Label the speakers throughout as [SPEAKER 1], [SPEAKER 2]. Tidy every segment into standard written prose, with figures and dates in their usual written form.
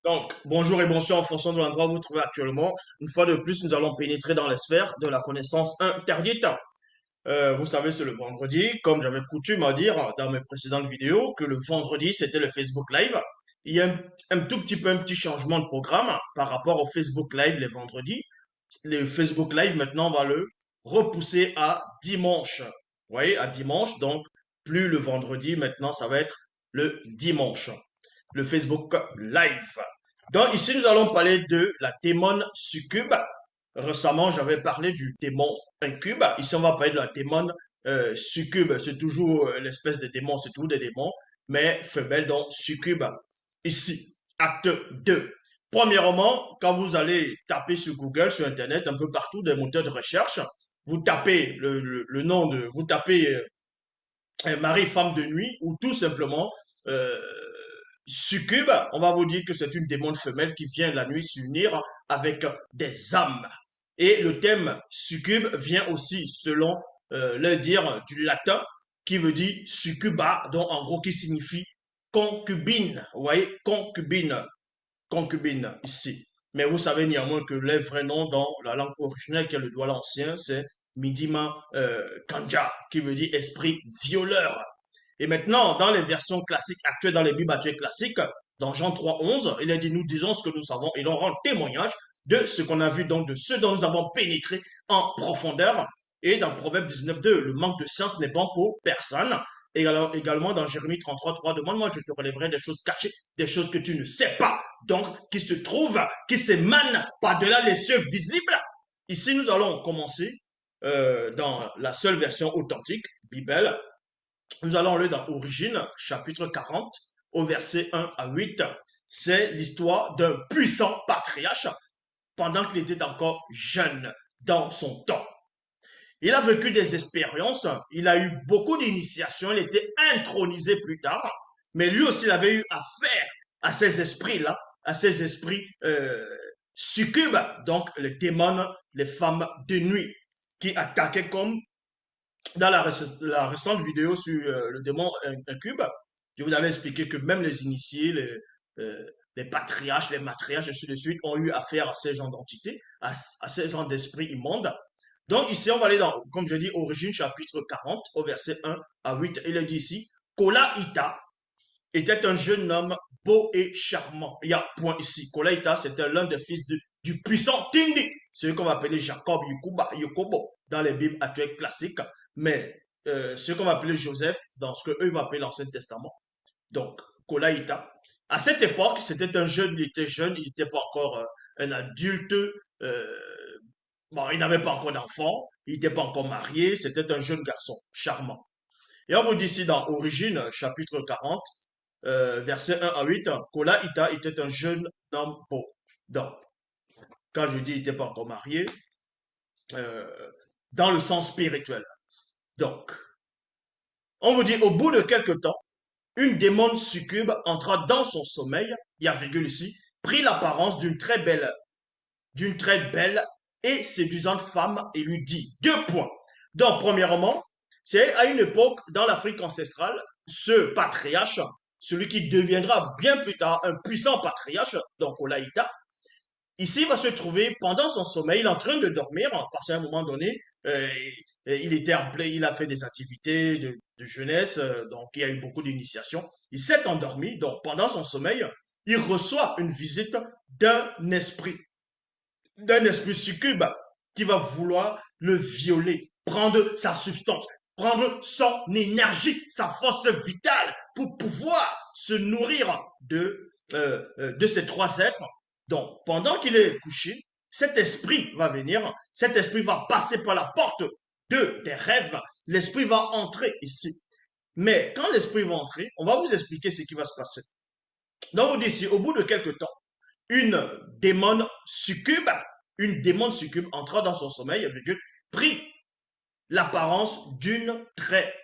[SPEAKER 1] Donc, bonjour et bonsoir en fonction de l'endroit où vous vous trouvez actuellement. Une fois de plus, nous allons pénétrer dans les sphères de la connaissance interdite. Vous savez, c'est le vendredi, comme j'avais coutume à dire dans mes précédentes vidéos, que le vendredi, c'était le Facebook Live. Il y a un tout petit peu un petit changement de programme par rapport au Facebook Live les vendredis. Le Facebook Live, maintenant, on va le repousser à dimanche. Vous voyez, à dimanche, donc plus le vendredi, maintenant, ça va être le dimanche le Facebook Live. Donc ici, nous allons parler de la démon succube. Récemment, j'avais parlé du démon incube. Ici, on va parler de la démon succube. C'est toujours l'espèce de démon, c'est toujours des démons, mais femelle, donc succube. Ici, acte 2. Premièrement, quand vous allez taper sur Google, sur Internet, un peu partout, des moteurs de recherche, vous tapez le nom de, vous tapez mari, femme de nuit, ou tout simplement euh, succube, on va vous dire que c'est une démon femelle qui vient la nuit s'unir avec des âmes. Et le thème succube vient aussi, selon le dire du latin, qui veut dire succuba, donc en gros qui signifie concubine. Vous voyez, concubine, concubine ici. Mais vous savez néanmoins que le vrai nom dans la langue originelle qui est le Douala ancien, c'est Midima Kanja, qui veut dire esprit violeur. Et maintenant, dans les versions classiques actuelles, dans les Bibles actuelles classiques, dans Jean 3:11, il a dit, nous disons ce que nous savons et l'on rend témoignage de ce qu'on a vu, donc de ce dont nous avons pénétré en profondeur. Et dans Proverbe 19:2, le manque de science n'est bon pour personne. Et alors, également dans Jérémie 33:3, demande-moi, je te relèverai des choses cachées, des choses que tu ne sais pas, donc qui se trouvent, qui s'émanent par-delà les cieux visibles. Ici, nous allons commencer dans la seule version authentique, Bible, nous allons lire dans Origine, chapitre 40, au verset 1 à 8. C'est l'histoire d'un puissant patriarche pendant qu'il était encore jeune dans son temps. Il a vécu des expériences, il a eu beaucoup d'initiations, il était intronisé plus tard, mais lui aussi il avait eu affaire à ces esprits-là, à ces esprits succubes, donc les démons, les femmes de nuit, qui attaquaient comme dans la récente vidéo sur le démon incube, je vous avais expliqué que même les initiés, les patriarches, les matriarches, et ainsi de suite, ont eu affaire à ces genres d'entités, à ces genres d'esprits immondes. Donc ici, on va aller dans, comme je dis, Origine chapitre 40, au verset 1 à 8. Il est dit ici, Kola Ita était un jeune homme beau et charmant. Il y a point ici. Kola Ita, c'était l'un des fils du puissant Tindi, celui qu'on va appeler Jacob Yukuba, Yokobo, dans les Bibles actuelles classiques, mais ce qu'on va appeler Joseph, dans ce qu'eux vont appeler l'Ancien Testament. Donc, Kolaïta. À cette époque, c'était un jeune, il était jeune, il n'était pas encore un adulte, bon, il n'avait pas encore d'enfant, il n'était pas encore marié, c'était un jeune garçon, charmant. Et on vous dit ici dans Origine, chapitre 40, versets 1 à 8, Kolaïta était un jeune homme beau. Donc, quand je dis il n'était pas encore marié, euh, dans le sens spirituel. Donc, on vous dit, au bout de quelques temps, une démon succube entra dans son sommeil, il y a virgule ici, prit l'apparence d'une très belle et séduisante femme et lui dit deux points. Donc, premièrement, c'est à une époque dans l'Afrique ancestrale, ce patriarche, celui qui deviendra bien plus tard un puissant patriarche, donc Olaïta, ici il va se trouver pendant son sommeil, il est en train de dormir, parce qu'à un moment donné, il était en plein, il a fait des activités de jeunesse, donc il y a eu beaucoup d'initiations. Il s'est endormi, donc pendant son sommeil, il reçoit une visite d'un esprit, d'un esprit succube qui va vouloir le violer, prendre sa substance, prendre son énergie, sa force vitale pour pouvoir se nourrir de ces trois êtres. Donc, pendant qu'il est couché, cet esprit va venir, cet esprit va passer par la porte des rêves, l'esprit va entrer ici. Mais quand l'esprit va entrer, on va vous expliquer ce qui va se passer. Donc, vous dites, au bout de quelques temps, une démon succube, une démon succube entra dans son sommeil, virgule, prit l'apparence d'une très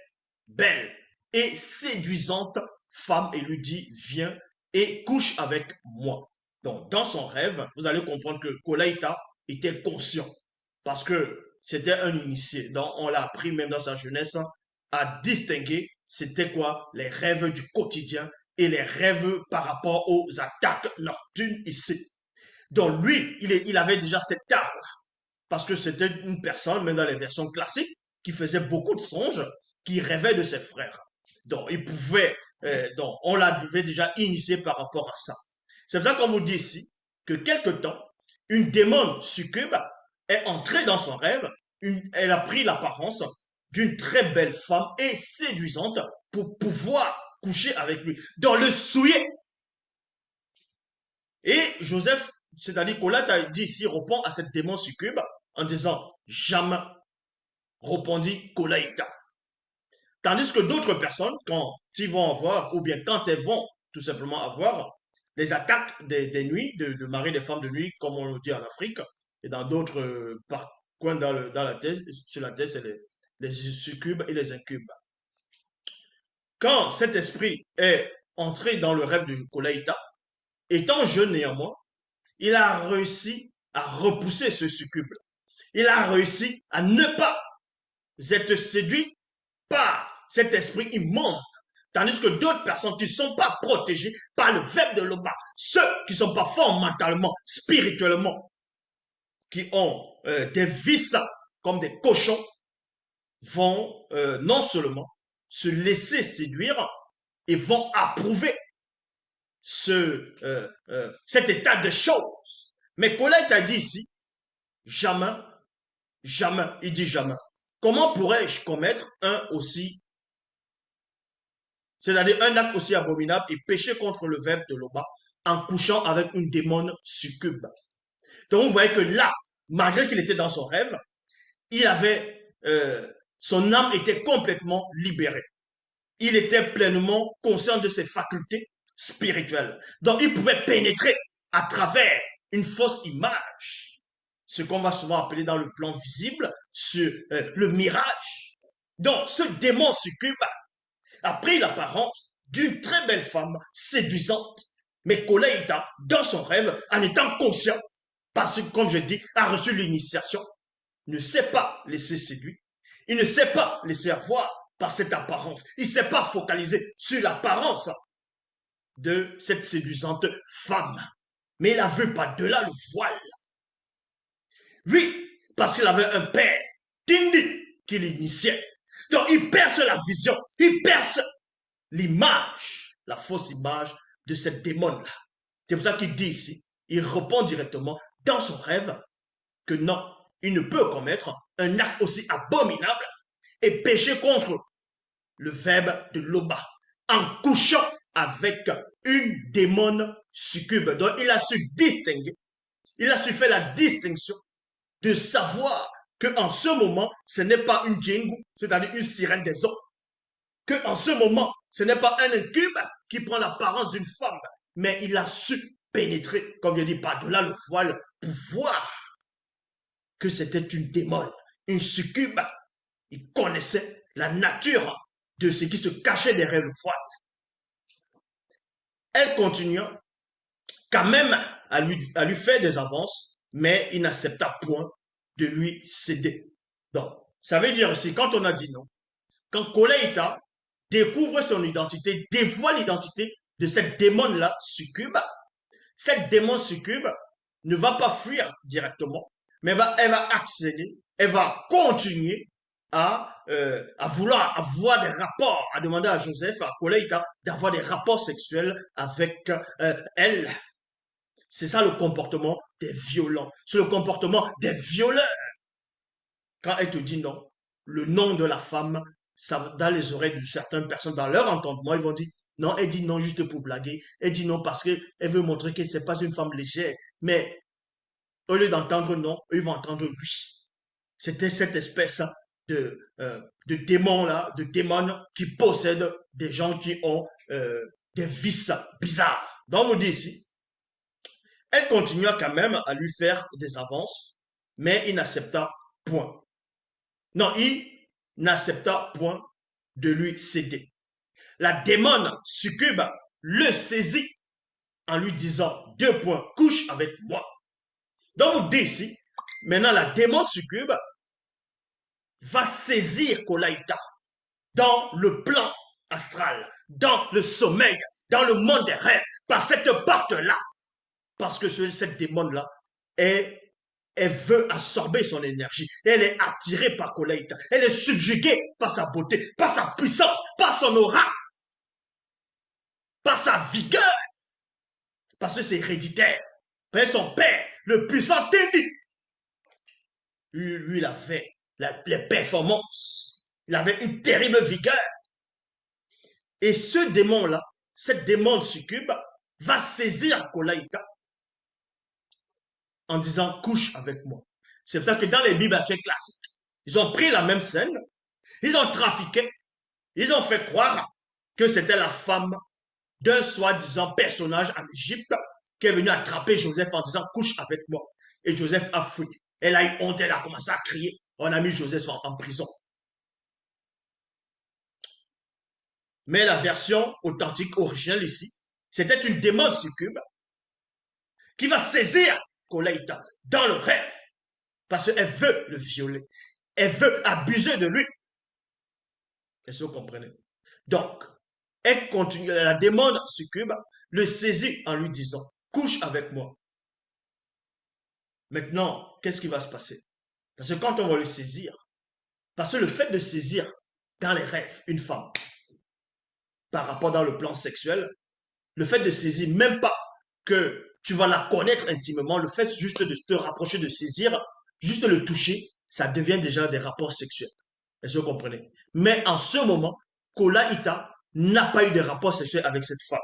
[SPEAKER 1] belle et séduisante femme et lui dit, viens et couche avec moi. Donc, dans son rêve, vous allez comprendre que Kolaïta était conscient parce que c'était un initié. Donc, on l'a appris même dans sa jeunesse à distinguer c'était quoi les rêves du quotidien et les rêves par rapport aux attaques nocturnes ici. Donc lui, il avait déjà cette arme parce que c'était une personne, même dans les versions classiques, qui faisait beaucoup de songes, qui rêvait de ses frères. Donc il pouvait, donc on l'avait déjà initié par rapport à ça. C'est pour ça qu'on vous dit ici que quelque temps, une démon succube est entrée dans son rêve, elle a pris l'apparence d'une très belle femme et séduisante pour pouvoir coucher avec lui, dans le souiller. Et Joseph, c'est-à-dire Colat a dit ici, répond à cette démon succube en disant jamais, répondit Kolaïta. Tandis que d'autres personnes, quand ils vont avoir, ou bien quand elles vont tout simplement avoir les attaques des nuits, de maris des femmes de nuit, comme on le dit en Afrique, et dans d'autres coins dans la thèse, sur la thèse, c'est les succubes et les incubes. Quand cet esprit est entré dans le rêve de Kolaïta, étant jeune néanmoins, il a réussi à repousser ce succube. Il a réussi à ne pas être séduit par cet esprit immonde. Tandis que d'autres personnes qui ne sont pas protégées par le verbe de l'Oba, ceux qui ne sont pas forts mentalement, spirituellement, qui ont des vices comme des cochons, vont non seulement se laisser séduire et vont approuver cet état de choses. Mais Colette a dit ici, jamais, jamais, il dit jamais. Comment pourrais-je commettre un aussi, c'est-à-dire un acte aussi abominable et pécher contre le verbe de l'Oba en couchant avec une démon succube? Donc vous voyez que là, malgré qu'il était dans son rêve, il avait, son âme était complètement libérée. Il était pleinement conscient de ses facultés spirituelles. Donc il pouvait pénétrer à travers une fausse image, ce qu'on va souvent appeler dans le plan visible, sur le mirage. Donc ce démon succube a pris l'apparence d'une très belle femme séduisante. Mais Koleïta, dans son rêve, en étant conscient, parce que, comme je dis, a reçu l'initiation, ne sait pas laisser séduire. Il ne sait pas laisser avoir par cette apparence. Il ne s'est pas focalisé sur l'apparence de cette séduisante femme. Mais il a vu par-delà le voile. Oui, parce qu'il avait un père, Tindi, qui l'initiait. Donc il perce la vision, il perce l'image, la fausse image de cette démon-là. C'est pour ça qu'il dit ici, il répond directement dans son rêve que non, il ne peut commettre un acte aussi abominable et pécher contre le verbe de l'Oba en couchant avec une démon succube. Donc il a su distinguer, il a su faire la distinction de savoir qu'en ce moment, ce n'est pas une djingu, c'est-à-dire une sirène des eaux, qu'en ce moment, ce n'est pas un incube qui prend l'apparence d'une femme, mais il a su pénétrer, comme je dis, par-delà le voile, pour voir que c'était une démon, une succube. Il connaissait la nature de ce qui se cachait derrière le voile. Elle continua quand même à lui faire des avances, mais il n'accepta point de lui céder. Donc, ça veut dire aussi, quand on a dit non, quand Koleïta découvre son identité, dévoile l'identité de cette démon-là, succube, cette démon succube ne va pas fuir directement, mais elle va accéder, elle va continuer à vouloir avoir des rapports, à demander à Joseph, à Koleïta, d'avoir des rapports sexuels avec elle. C'est ça le comportement des violents. C'est le comportement des violeurs. Quand elle te dit non, le nom de la femme, ça, dans les oreilles de certaines personnes, dans leur entendement, ils vont dire non, elle dit non juste pour blaguer. Elle dit non parce qu'elle veut montrer que c'est pas une femme légère. Mais au lieu d'entendre non, eux, ils vont entendre oui. C'était cette espèce de démon-là, de démon qui possède des gens qui ont des vices bizarres. Donc, on vous dit ici, elle continua quand même à lui faire des avances, mais il n'accepta point. Non, il n'accepta point de lui céder. La démon succube le saisit en lui disant deux points, couche avec moi. Donc vous dites ici, maintenant la démon succube va saisir Kolaïta dans le plan astral, dans le sommeil. dans le monde des rêves, par cette porte-là. Parce que cette démon-là, elle, elle veut absorber son énergie. Elle est attirée par Kolaïta. Elle est subjuguée par sa beauté, par sa puissance, par son aura, par sa vigueur. Parce que c'est héréditaire. Parce que son père, le puissant Tendi, lui, il a fait les performances. Il avait une terrible vigueur. Et ce démon-là, cette démon succube, va saisir Kolaïta en disant couche avec moi. C'est pour ça que dans les Bibles classiques, ils ont pris la même scène, ils ont trafiqué, ils ont fait croire que c'était la femme d'un soi-disant personnage en Égypte qui est venu attraper Joseph en disant couche avec moi. Et Joseph a fui. Elle a eu honte, elle a commencé à crier. On a mis Joseph en prison. Mais la version authentique, originale ici, c'était une démon succube qui va saisir Kolaïta dans le rêve parce qu'elle veut le violer. Elle veut abuser de lui. Est-ce que vous comprenez? Donc, elle continue, la démon succube le saisit en lui disant couche avec moi. Maintenant, qu'est-ce qui va se passer? Parce que quand on va le saisir, parce que le fait de saisir dans les rêves une femme par rapport dans le plan sexuel, le fait de saisir, même pas que tu vas la connaître intimement, le fait juste de te rapprocher, de saisir, juste le toucher, ça devient déjà des rapports sexuels. Est-ce que vous comprenez? Mais en ce moment, Kolaïta n'a pas eu de rapport sexuel avec cette femme.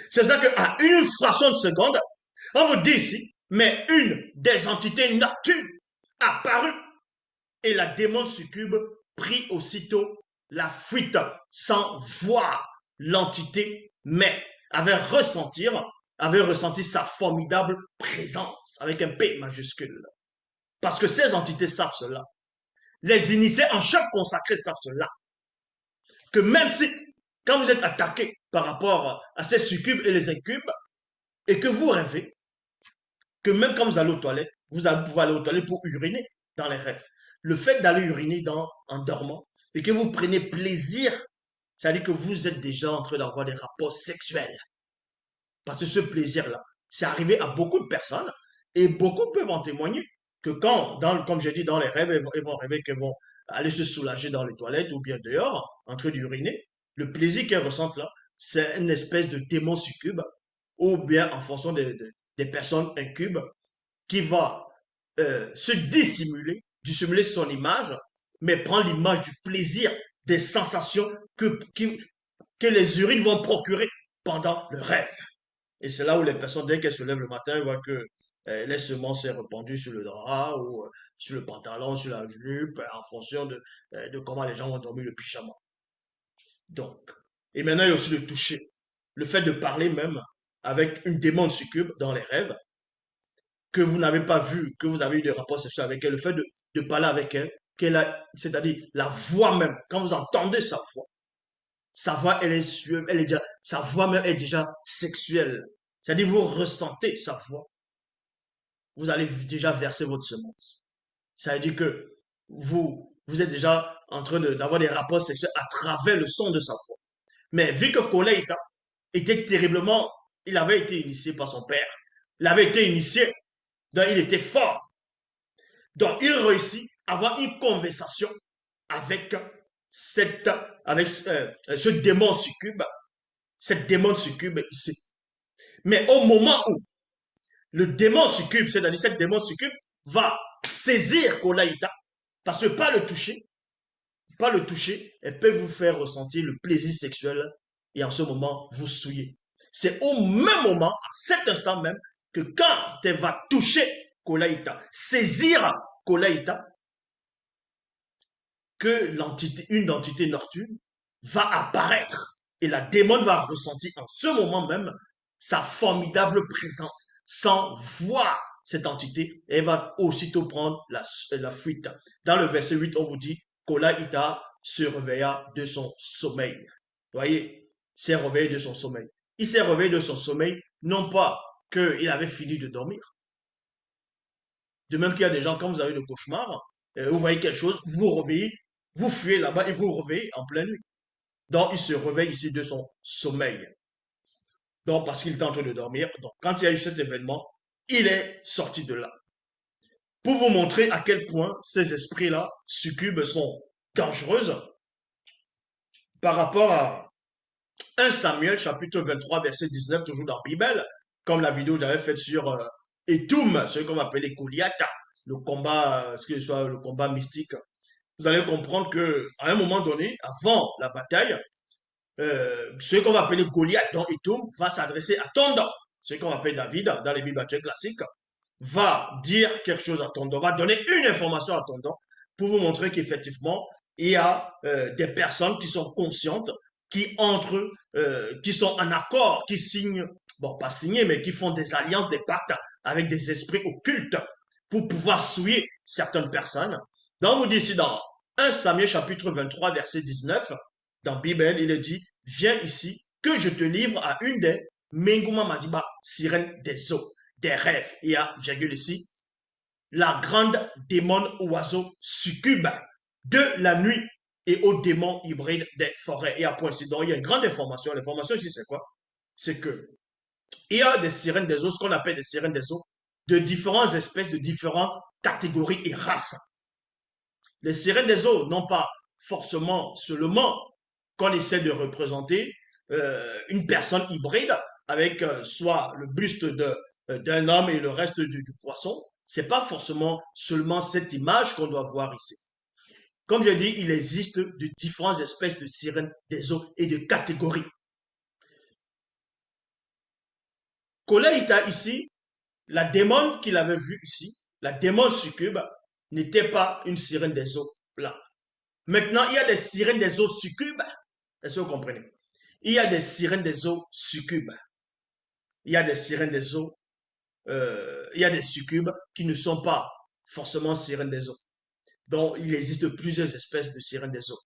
[SPEAKER 1] C'est ça qu'à une fraction de seconde, on vous dit ici, mais une des entités nocturnes apparut et la démon succube prit aussitôt la fuite sans voir l'entité, mais avait ressenti sa formidable présence avec un P majuscule. Parce que ces entités savent cela. Les initiés en chef consacré savent cela. Que même si, quand vous êtes attaqué par rapport à ces succubes et les incubes, et que vous rêvez, que même quand vous allez aux toilettes, vous pouvez aller aux toilettes pour uriner dans les rêves. Le fait d'aller uriner en dormant et que vous prenez plaisir, ça veut dire que vous êtes déjà en train d'avoir des rapports sexuels. Parce que ce plaisir-là, c'est arrivé à beaucoup de personnes et beaucoup peuvent en témoigner que quand, comme j'ai dit, dans les rêves, ils vont rêver qu'ils vont aller se soulager dans les toilettes ou bien dehors, en train d'uriner. Le plaisir qu'ils ressentent là, c'est une espèce de démon succube ou bien en fonction des personnes incubes qui va se dissimuler son image, mais prendre l'image du plaisir, des sensations que les urines vont procurer pendant le rêve. Et c'est là où les personnes, dès qu'elles se lèvent le matin, elles voient que les semences sont répandues sur le drap ou sur le pantalon, sur la jupe, en fonction de comment les gens ont dormi le pyjama. Donc, et maintenant, il y a aussi le toucher. Le fait de parler même avec une démon succube dans les rêves, que vous n'avez pas vu, que vous avez eu des rapports sexuels avec elle, le fait de parler avec elle, c'est-à-dire la voix même, quand vous entendez sa voix, elle est suave, sa voix même est déjà sexuelle. C'est-à-dire, vous ressentez sa voix, vous allez déjà verser votre semence. Ça veut dire que vous êtes déjà en train d'avoir des rapports sexuels à travers le son de sa voix. Mais vu que Koleïta était terriblement, il avait été initié par son père, il avait été initié, donc il était fort. Donc il réussit à avoir une conversation avec ce démon succube, cette démon succube ici. Mais au moment où le démon succube, c'est-à-dire cette démon succube, va saisir Kolaïta, parce que pas le toucher, elle peut vous faire ressentir le plaisir sexuel et en ce moment, vous souillez. C'est au même moment, à cet instant même, que quand elle va toucher Kolaïta, saisir Kolaïta, que une entité nocturne va apparaître et la démon va ressentir en ce moment même sa formidable présence sans voir cette entité et elle va aussitôt prendre la fuite. Dans le verset 8, on vous dit Kolaïta se réveilla de son sommeil. Vous voyez, s'est réveillé de son sommeil. Il s'est réveillé de son sommeil, non pas qu'il avait fini de dormir. De même qu'il y a des gens, quand vous avez le cauchemar, vous voyez quelque chose, vous vous réveillez, vous fuyez là-bas et vous vous réveillez en pleine nuit. Donc, il se réveille ici de son sommeil. Donc, parce qu'il est en train de dormir. Donc, quand il y a eu cet événement, il est sorti de là. Pour vous montrer à quel point ces esprits-là, succubes, sont dangereuses par rapport à 1 Samuel chapitre 23 verset 19, toujours dans la Bible, comme la vidéo que j'avais faite sur Etum, ce qu'on va appeler Goliath, le combat, ce que ce soit le combat mystique. Vous allez comprendre que à un moment donné, avant la bataille, ce qu'on va appeler Goliath dans Etum va s'adresser à Tondon, ce qu'on appelle David dans les Bibles classiques, va dire quelque chose à Tondon, va donner une information à Tondon pour vous montrer qu'effectivement, il y a des personnes qui sont conscientes, qui entrent, qui sont en accord, qui signent, bon, pas signer, mais qui font des alliances, des pactes avec des esprits occultes pour pouvoir souiller certaines personnes. Donc, vous dit ici dans 1 Samuel chapitre 23, verset 19, dans la Bible, il est dit, viens ici, que je te livre à une des Menguma Madiba, sirène des eaux, des rêves. Il y a, virgule ici, la grande démon oiseau succube de la nuit et au démon hybride des forêts. Et à point ici. Donc, il y a une grande information. L'information ici, c'est quoi? C'est que il y a des sirènes des eaux, ce qu'on appelle des sirènes des eaux, de différentes espèces, de différentes catégories et races. Les sirènes des eaux n'ont pas forcément seulement qu'on essaie de représenter une personne hybride avec soit le buste d'un homme et le reste du poisson. C'est pas forcément seulement cette image qu'on doit voir ici. Comme je dis, il existe de différentes espèces de sirènes des eaux et de catégories. Koleïta ici, la démon qu'il avait vue ici, la démon succube, n'était pas une sirène des eaux là. Maintenant, il y a des sirènes des eaux succubes. Est-ce que vous comprenez? Il y a des sirènes des eaux succubes. Il y a des sirènes des eaux, il y a des succubes qui ne sont pas forcément sirènes des eaux. Donc, il existe plusieurs espèces de sirènes des eaux.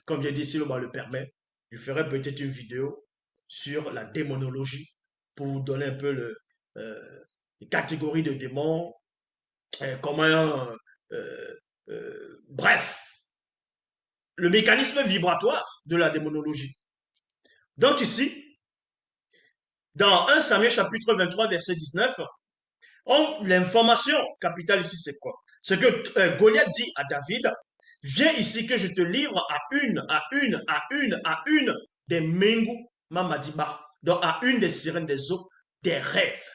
[SPEAKER 1] Comme j'ai dit, si le le permet, je ferai peut-être une vidéo sur la démonologie pour vous donner un peu les catégories de démons, comment, bref, le mécanisme vibratoire de la démonologie. Donc ici, dans 1 Samuel chapitre 23, verset 19, l'information capitale ici, c'est quoi? C'est que Goliath dit à David, viens ici que je te livre à une des Mengu Mamadiba, donc à une des sirènes des eaux, des rêves.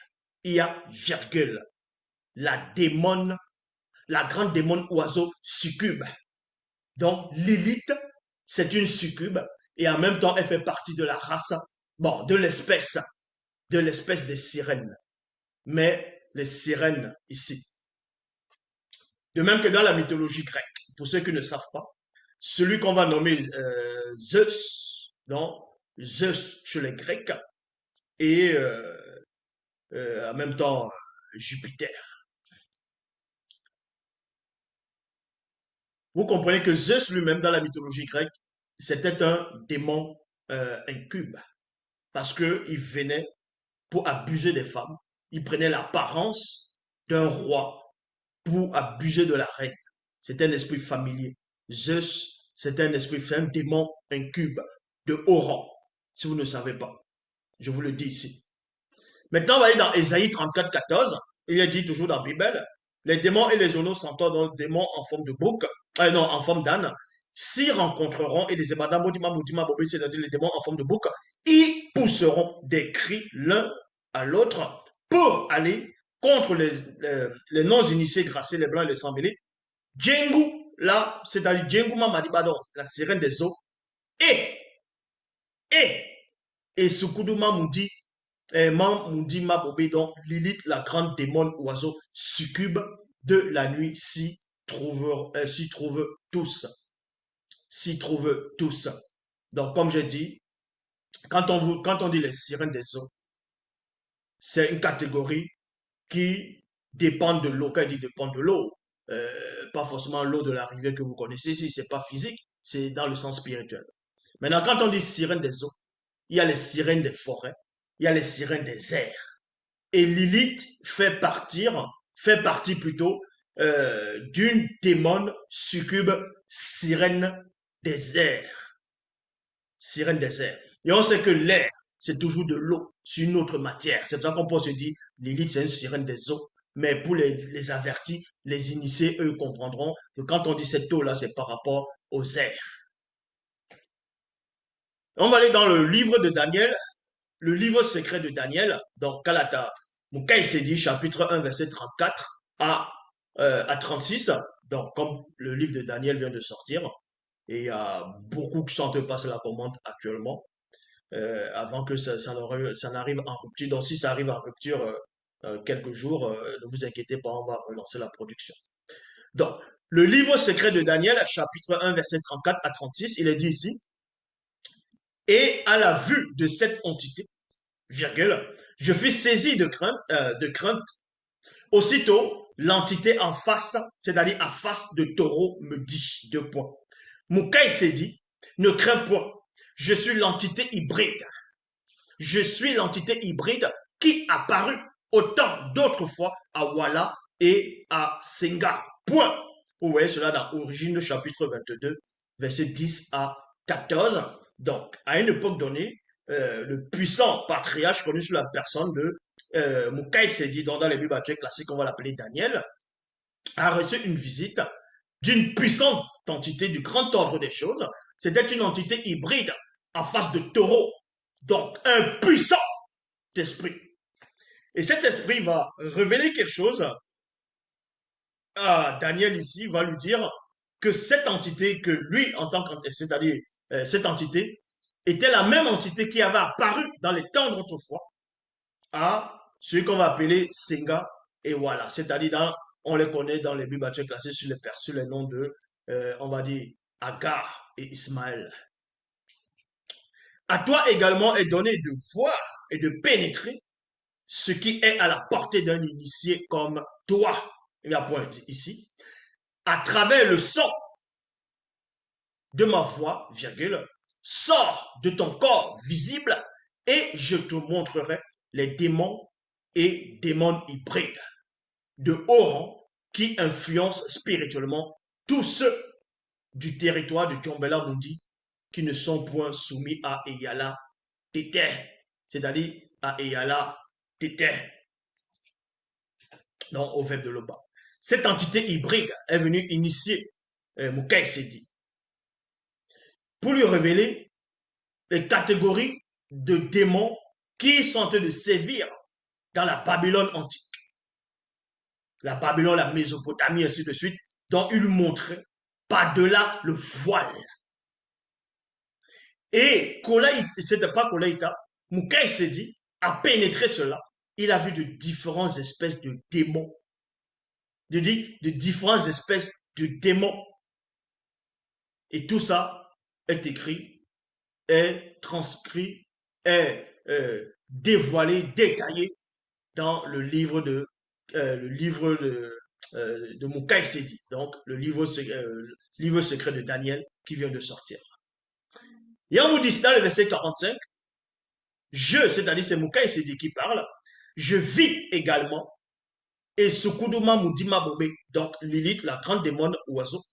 [SPEAKER 1] Il y a, virgule, la démon, la grande démon oiseau succube. Donc Lilith, c'est une succube et en même temps, elle fait partie de la race, bon, de l'espèce des sirènes. Mais les sirènes ici. De même que dans la mythologie grecque, pour ceux qui ne savent pas, celui qu'on va nommer Zeus, non, Zeus chez les Grecs, et en même temps Jupiter. Vous comprenez que Zeus lui-même, dans la mythologie grecque, c'était un démon incube, parce qu'il venait pour abuser des femmes, il prenait l'apparence d'un roi pour abuser de la reine. C'est un esprit familier. Zeus, c'est un esprit, c'est un démon incube de haut rang, si vous ne savez pas. Je vous le dis ici. Maintenant, on va aller dans Ésaïe 34, 14. Il est dit toujours dans la Bible, les démons et les oiseaux s'entendent dans le démon en forme de bouc, non, en forme d'âne, s'y rencontreront et les ébadams, c'est-à-dire les démons en forme de bouc, ils pousseront des cris l'un à l'autre pour aller contre les non-initiés graciés, les blancs et les sans-mêlés. Djengu, là, c'est-à-dire Djengu Mamadibadon, la sirène des eaux, et, et, et Sukudu Mamoudi, Mamoudi Mabobé, donc Lilith, la grande démon oiseau succube de la nuit, s'y trouvent tous. S'y trouvent tous. Donc, comme j'ai dit, quand on dit les sirènes des eaux, c'est une catégorie qui dépend de l'eau. Quand il dit dépend de l'eau, pas forcément l'eau de la rivière que vous connaissez, si c'est pas physique, c'est dans le sens spirituel. Maintenant, quand on dit sirène des eaux, il y a les sirènes des forêts, il y a les sirènes des airs. Et Lilith fait partie plutôt d'une démon succube sirène des airs. sirène des airs. Et on sait que l'air, c'est toujours de l'eau sur une autre matière. C'est pour ça qu'on peut se dire, Lilith, c'est une sirène des eaux. Mais pour les avertis, les initiés, eux, comprendront que quand on dit cette eau-là, c'est par rapport aux airs. On va aller dans le livre de Daniel, le livre secret de Daniel, dans Kalata, Moukaï dit chapitre 1, verset 34 à 36. Donc, comme le livre de Daniel vient de sortir, et il y a beaucoup qui sont en train de passer la commande actuellement, avant que ça n'arrive en rupture. Donc, si ça arrive en rupture quelques jours, ne vous inquiétez pas, on va relancer la production. Donc, le livre secret de Daniel, chapitre 1, verset 34 à 36, il est dit ici, et à la vue de cette entité, virgule, je fus saisi de crainte. Aussitôt, l'entité en face, c'est-à-dire en face de taureau, me dit, deux points. Moukaï s'est dit, ne crains point, je suis l'entité hybride. Je suis l'entité hybride qui apparut autant d'autres fois à Walla et à Senga. Point. Vous voyez cela dans Origine chapitre 22, verset 10 à 14. Donc, à une époque donnée, le puissant patriarche connu sous la personne de Mukai Sedi, dont dans les Bibles classiques, on va l'appeler Daniel, a reçu une visite d'une puissante entité du grand ordre des choses. C'était une entité hybride en face de taureau. Donc, un puissant esprit. Et cet esprit va révéler quelque chose à Daniel ici, va lui dire que cette entité que lui, en tant qu'entité, c'est-à-dire cette entité, était la même entité qui avait apparu dans les temps d'autrefois à ce qu'on va appeler Senga et Walla. C'est-à-dire, on les connaît dans les Bibles classées sur les noms de, on va dire, Agar et Ismaël. À toi également est donné de voir et de pénétrer ce qui est à la portée d'un initié comme toi. Il y a un point ici. À travers le son de ma voix, virgule, sors de ton corps visible et je te montrerai les démons et démons hybrides de haut rang qui influencent spirituellement tous ceux du territoire de Djombela Mundi qui ne sont point soumis à Eyala Tété, c'est-à-dire à Eyala Tété, non au verbe de l'Oba. Cette entité hybride est venue initier Mukai Sedi pour lui révéler les catégories de démons qui sont en train de sévir dans la Babylone antique. La Babylone, la Mésopotamie, ainsi de suite, dont il lui montrait par-delà le voile. Et c'était pas Kolaïta, Mukai Sedi a pénétré cela. Il a vu de différentes espèces de démons. De différentes espèces de démons. Et tout ça est écrit, est transcrit, est dévoilé, détaillé dans le livre de Mukai Sedi, donc le livre secret de Daniel qui vient de sortir. Et on vous dit dans le verset 45, c'est-à-dire c'est Mukai Sedi qui parle, je vis également, et Sukuduma Mudima Bobe, donc Lilith, la grande démon oiseau,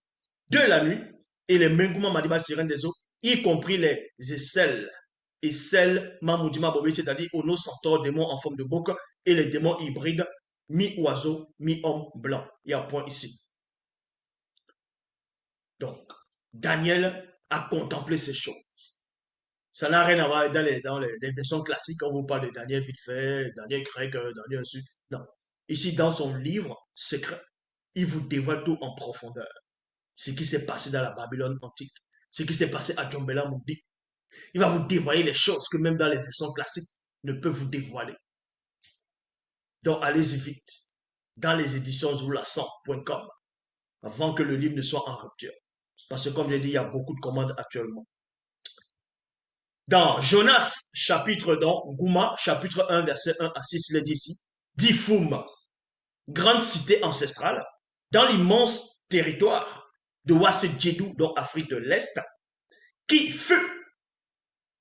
[SPEAKER 1] de la nuit, et les Menguma Madiba sirènes des eaux, y compris les aisselles, et celles Mamoudima Bobe, c'est-à-dire Ono Centaure, démon en forme de bouc, et les démons hybrides, mi-oiseau, mi-homme blanc. Il y a un point ici. Donc, Daniel a contemplé ces choses. Ça n'a rien à voir dans les versions classiques, quand on vous parle de Daniel vite fait, Daniel grec, Daniel ainsi. Non. Ici, dans son livre secret, il vous dévoile tout en profondeur. Ce qui s'est passé dans la Babylone antique, ce qui s'est passé à Djombela Mundi. Il va vous dévoiler les choses que même dans les versions classiques ne peuvent vous dévoiler. Donc, allez-y vite dans les éditions zoulasan.com avant que le livre ne soit en rupture. Parce que comme j'ai dit, il y a beaucoup de commandes actuellement. Dans Jonas, Gouma, chapitre 1, verset 1 à 6, il est dit ici, Difoum, grande cité ancestrale, dans l'immense territoire de Wassedjedou, dans Afrique de l'Est, qui fut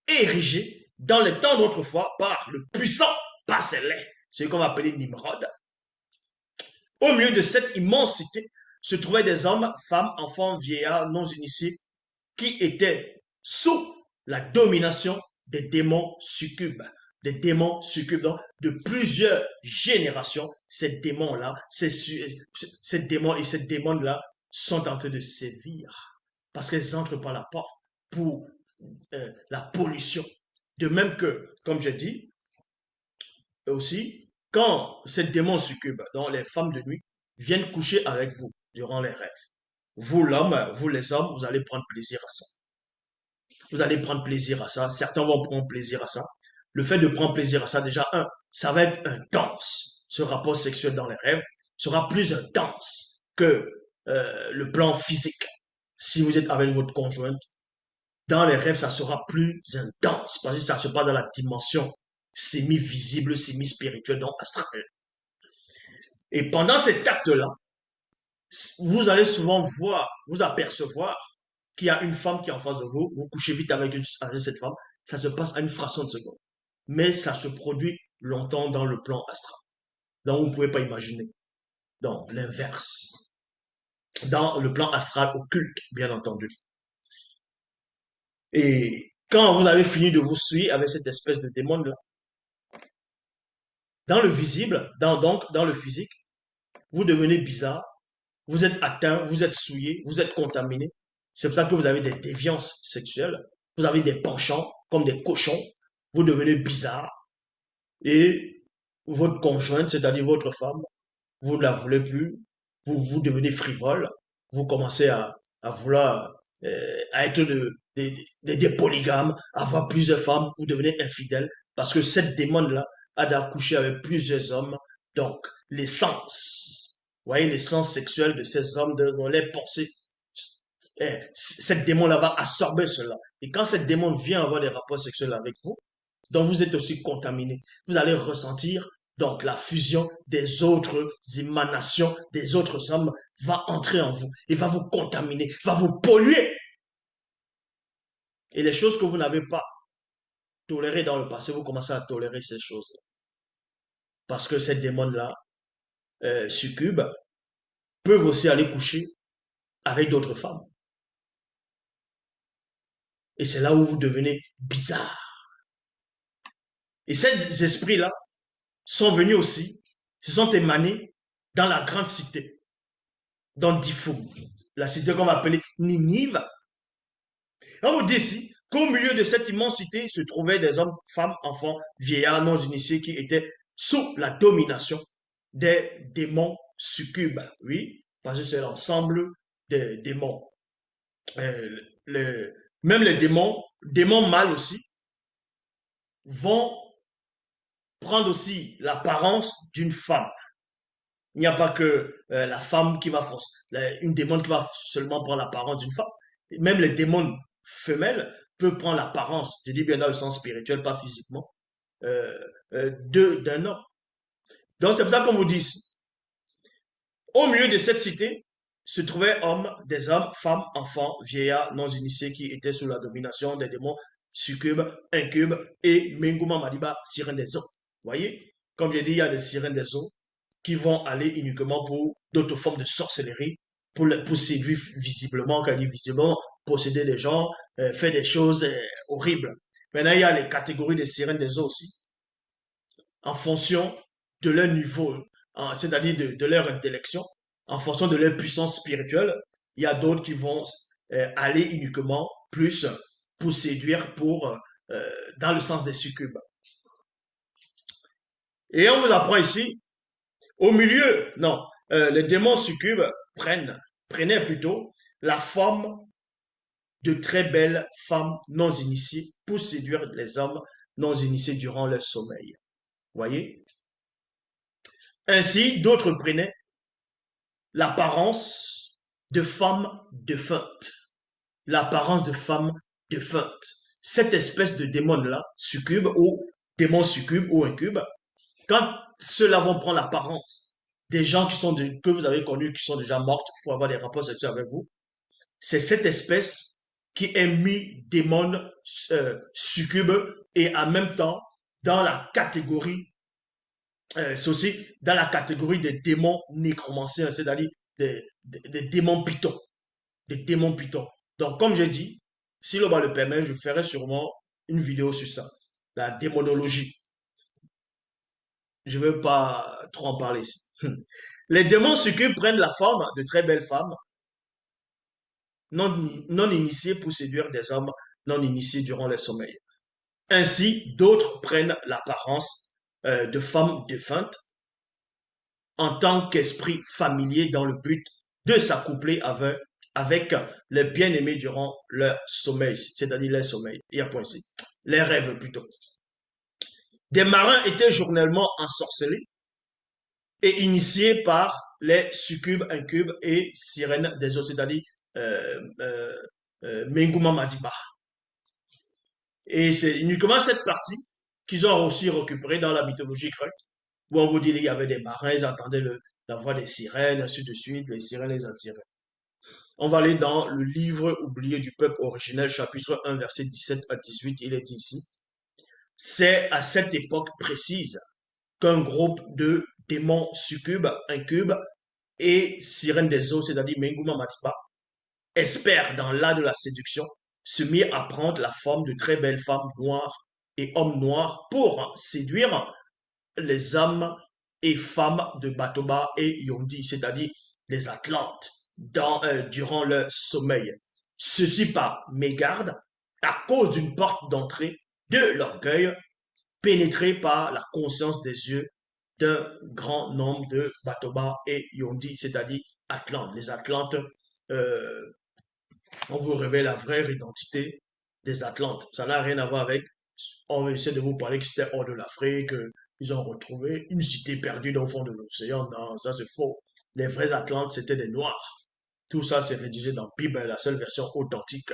[SPEAKER 1] érigé dans les temps d'autrefois par le puissant Parcellais, ce qu'on va appeler Nimrod. Au milieu de cette immense cité se trouvaient des hommes, femmes, enfants, vieillards, non initiés, qui étaient sous la domination des démons succubes. Des démons succubes. Donc, de plusieurs générations, ces démons-là, ces démons et ces démons-là sont en train de sévir parce qu'ils entrent par la porte pour la pollution. De même que, comme je dis, aussi, quand ces démons succubes, donc les femmes de nuit, viennent coucher avec vous durant les rêves, vous l'homme, vous les hommes, vous allez prendre plaisir à ça. Vous allez prendre plaisir à ça. Certains vont prendre plaisir à ça. Le fait de prendre plaisir à ça, déjà, ça va être intense. Ce rapport sexuel dans les rêves sera plus intense que le plan physique. Si vous êtes avec votre conjointe, dans les rêves, ça sera plus intense parce que ça se passe dans la dimension semi-visible, semi-spirituelle, donc astrale. Et pendant cet acte-là, vous allez souvent voir, vous apercevoir qu'il y a une femme qui est en face de vous, vous couchez vite avec cette femme, ça se passe à une fraction de seconde. Mais ça se produit longtemps dans le plan astral. Donc vous ne pouvez pas imaginer. Donc l'inverse. Dans le plan astral occulte, bien entendu. Et quand vous avez fini de vous suivre avec cette espèce de démon-là, dans le visible, donc dans le physique, vous devenez bizarre, vous êtes atteint, vous êtes souillé, vous êtes contaminé. C'est pour ça que vous avez des déviances sexuelles, vous avez des penchants comme des cochons, vous devenez bizarre et votre conjointe, c'est-à-dire votre femme, vous ne la voulez plus, vous devenez frivole, vous commencez à vouloir à être des polygames, avoir plusieurs femmes, vous devenez infidèle parce que cette démon-là a d'accoucher avec plusieurs hommes. Donc, l'essence, vous voyez, l'essence sexuelle de ces hommes, dans les pensées, cette démon-là va absorber cela. Et quand cette démon vient avoir des rapports sexuels avec vous, donc vous êtes aussi contaminé. Vous allez ressentir donc la fusion des autres émanations, des autres hommes va entrer en vous et va vous contaminer, va vous polluer. Et les choses que vous n'avez pas tolérées dans le passé, vous commencez à tolérer ces choses-là. Parce que ces démons-là, succubes, peuvent aussi aller coucher avec d'autres femmes. Et c'est là où vous devenez bizarre. Et ces esprits-là sont venus aussi, se sont émanés dans la grande cité, dans Diffou, la cité qu'on va appeler Ninive. Et on vous dit ici qu'au milieu de cette immensité se trouvaient des hommes, femmes, enfants, vieillards, non initiés qui étaient sous la domination des démons succubes. Oui, parce que c'est l'ensemble des démons. Euh, le- Même les démons mâles aussi, vont prendre aussi l'apparence d'une femme. Il n'y a pas que la femme qui va forcer, une démon qui va seulement prendre l'apparence d'une femme. Même les démons femelles peuvent prendre l'apparence, je dis bien dans le sens spirituel, pas physiquement, d'un homme. Donc c'est pour ça qu'on vous dit ici. Au milieu de cette cité se trouvaient des hommes, femmes, enfants, vieillards, non initiés qui étaient sous la domination des démons succubes, incubes et Menguma Madiba, sirènes des eaux. Vous voyez, comme j'ai dit, il y a des sirènes des eaux qui vont aller uniquement pour d'autres formes de sorcellerie, pour séduire visiblement, quand dit visiblement, posséder les gens, faire des choses horribles. Maintenant, il y a les catégories des sirènes des eaux aussi, en fonction de leur niveau, c'est-à-dire de leur intellection, en fonction de leur puissance spirituelle. Il y a d'autres qui vont aller uniquement plus pour séduire, dans le sens des succubes. Et on vous apprend ici, au milieu, non, les démons succubes prenaient plutôt la forme de très belles femmes non initiées pour séduire les hommes non initiés durant leur sommeil. Voyez? Ainsi, d'autres prenaient l'apparence de femmes défuntes. L'apparence de femmes défuntes. Cette espèce de démon-là, succube ou démon succube ou incube, quand ceux-là vont prendre l'apparence des gens que vous avez connus qui sont déjà morts pour avoir des rapports sexuels avec vous, c'est cette espèce qui est mis démon succube et en même temps dans la catégorie c'est aussi dans la catégorie des démons nécromanciens, c'est-à-dire des démons pitons. Des démons pitons. Donc, comme j'ai dit, Si l'Oba le permet, je ferai sûrement une vidéo sur ça. La démonologie. Je ne veux pas trop en parler ici. Les démons succubes prennent la forme de très belles femmes non initiées pour séduire des hommes non initiés durant les sommeils. Ainsi, d'autres prennent l'apparence de femmes défuntes en tant qu'esprit familier dans le but de s'accoupler avec les bien-aimés durant leur sommeil, c'est-à-dire les sommeils. Il y a point ici. Les rêves plutôt. Des marins étaient journellement ensorcelés et initiés par les succubes, incubes et sirènes des eaux, c'est-à-dire Menguma Madiba. Et c'est uniquement cette partie qu'ils ont aussi récupérée dans la mythologie grecque, où on vous dit qu'il y avait des marins, ils entendaient la voix des sirènes, ainsi de suite, les sirènes les attiraient. On va aller dans le livre oublié du peuple originel, chapitre 1, verset 17 à 18, il est dit ici. C'est à cette époque précise qu'un groupe de démons succubes, incubes et sirènes des eaux, c'est-à-dire Menguma Matipa, experts dans l'art de la séduction, se mirent à prendre la forme de très belles femmes noires et hommes noirs pour séduire les hommes et femmes de Batoba et Yondi, c'est-à-dire les Atlantes, durant leur sommeil. Ceci par mégarde, à cause d'une porte d'entrée de l'orgueil, pénétrée par la conscience des yeux d'un grand nombre de Batoba et Yondi, c'est-à-dire Atlantes. Les Atlantes, euh, on vous révèle la vraie identité des Atlantes. Ça n'a rien à voir avec, on essaie de vous parler que c'était hors de l'Afrique, ils ont retrouvé une cité perdue dans le fond de l'océan. Non, ça c'est faux. Les vrais Atlantes, c'était des Noirs. Tout ça, c'est rédigé dans la Bible, la seule version authentique.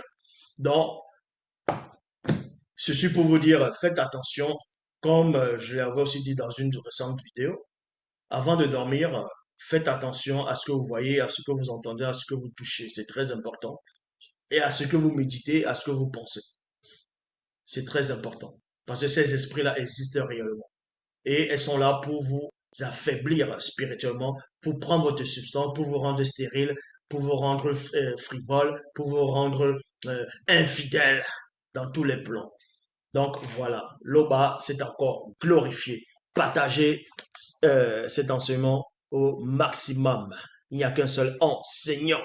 [SPEAKER 1] Donc, ceci pour vous dire, faites attention, comme je l'avais aussi dit dans une récente vidéo, avant de dormir, faites attention à ce que vous voyez, à ce que vous entendez, à ce que vous touchez. C'est très important. Et à ce que vous méditez, à ce que vous pensez. C'est très important. Parce que ces esprits-là existent réellement. Et elles sont là pour vous affaiblir spirituellement, pour prendre votre substance, pour vous rendre stérile, pour vous rendre frivole, pour vous rendre infidèle dans tous les plans. Donc voilà, l'Oba s'est encore glorifié. Partagez cet enseignement au maximum. Il n'y a qu'un seul enseignant.